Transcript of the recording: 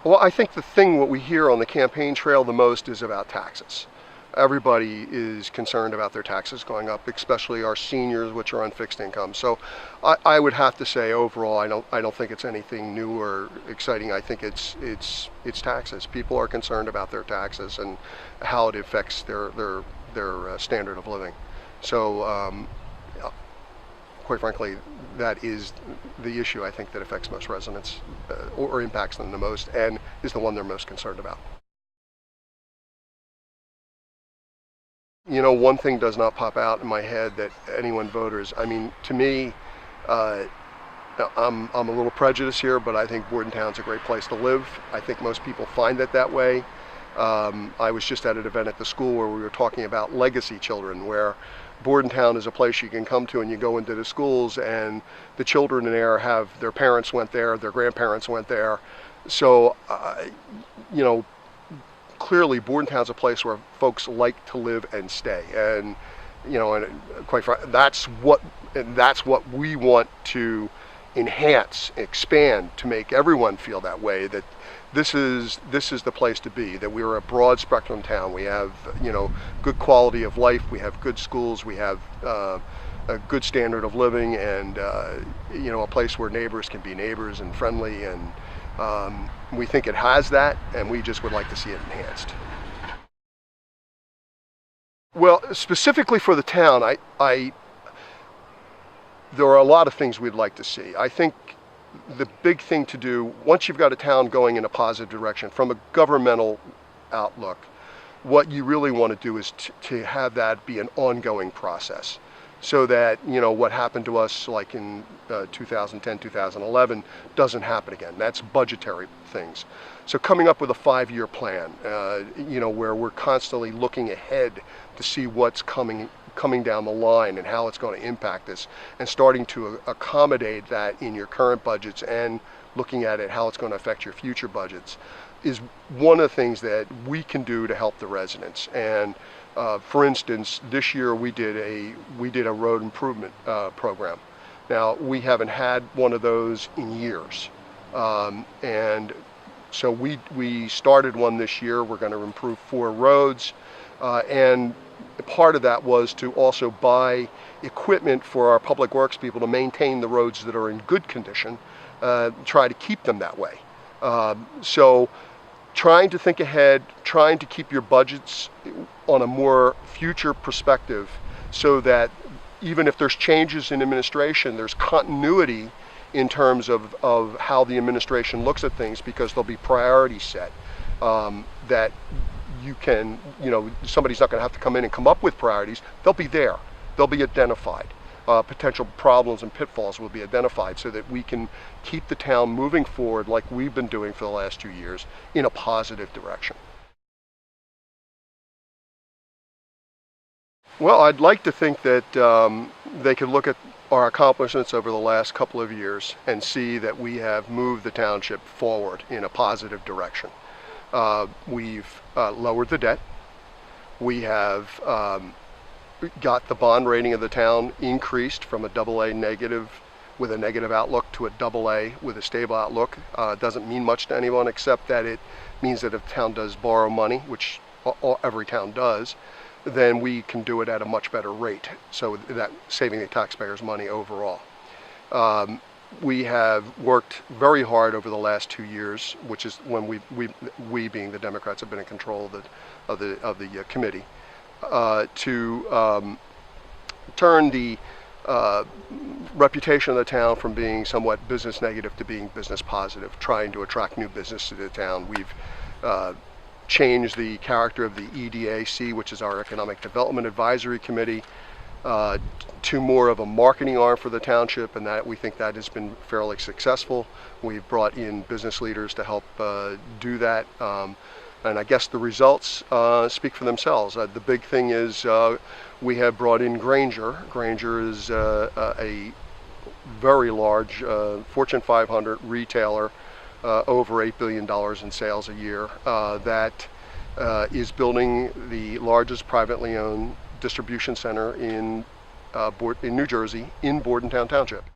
Well, I think the thing what we hear on the campaign trail the most is about taxes. Everybody is concerned about their taxes going up, especially our seniors, which are on fixed income. So I would have to say overall, I don't think it's anything new or exciting. I think it's taxes. People are concerned about their taxes and how it affects their standard of living. So quite frankly, that is the issue I think that affects most residents or impacts them the most and is the one they're most concerned about. You know, one thing does not pop out in my head that anyone voters, I mean, to me, I'm a little prejudiced here, but I think Bordentown's a great place to live. I think most people find it that way. I was just at an event at the school where we were talking about legacy children, where Bordentown is a place you can come to and you go into the schools and the children there have, their parents went there, their grandparents went there. So, you know, clearly Bordentown's a place where folks like to live and stay. And, you know, and quite frankly, that's what we want to enhance, expand, to make everyone feel that way, that this is the place to be, that we're a broad spectrum town. We have, you know, good quality of life, we have good schools, we have a good standard of living, and you know, a place where neighbors can be neighbors and friendly, and we think it has that, and we just would like to see it enhanced. Well, specifically for the town, there are a lot of things we'd like to see. I think the big thing to do, once you've got a town going in a positive direction from a governmental outlook, what you really want to do is to have that be an ongoing process, so that, you know, what happened to us like in 2010, 2011 doesn't happen again. That's budgetary things. So coming up with a 5-year plan, you know, where we're constantly looking ahead to see what's coming down the line and how it's going to impact this, and starting to accommodate that in your current budgets and looking at it how it's going to affect your future budgets, is one of the things that we can do to help the residents. And for instance, this year we did a road improvement program. Now, we haven't had one of those in years, and so we started one this year. We're going to improve 4 roads, and part of that was to also buy equipment for our public works people to maintain the roads that are in good condition, try to keep them that way. So trying to think ahead, trying to keep your budgets on a more future perspective, so that even if there's changes in administration, there's continuity in terms of how the administration looks at things, because there'll be priorities set that you can, you know, somebody's not going to have to come in and come up with priorities. They'll be there. They'll be identified. Potential problems and pitfalls will be identified, so that we can keep the town moving forward like we've been doing for the last 2 years in a positive direction. Well, I'd like to think that they could look at our accomplishments over the last couple of years and see that we have moved the township forward in a positive direction. We've lowered the debt. We have got the bond rating of the town increased from a AA negative with a negative outlook to a AA with a stable outlook. Doesn't mean much to anyone, except that it means that if the town does borrow money, which every town does, then we can do it at a much better rate, so that saving the taxpayers money overall. We have worked very hard over the last 2 years, which is when we being the Democrats have been in control of the committee, to turn the reputation of the town from being somewhat business negative to being business positive, trying to attract new business to the town. We've changed the character of the EDAC, which is our Economic Development Advisory Committee, to more of a marketing arm for the township, and that we think that has been fairly successful. We've brought in business leaders to help do that, and I guess the results speak for themselves. The big thing is we have brought in Grainger. Grainger is a very large Fortune 500 retailer, over $8 billion in sales a year, that is building the largest privately owned distribution center in New Jersey, in Bordentown Township.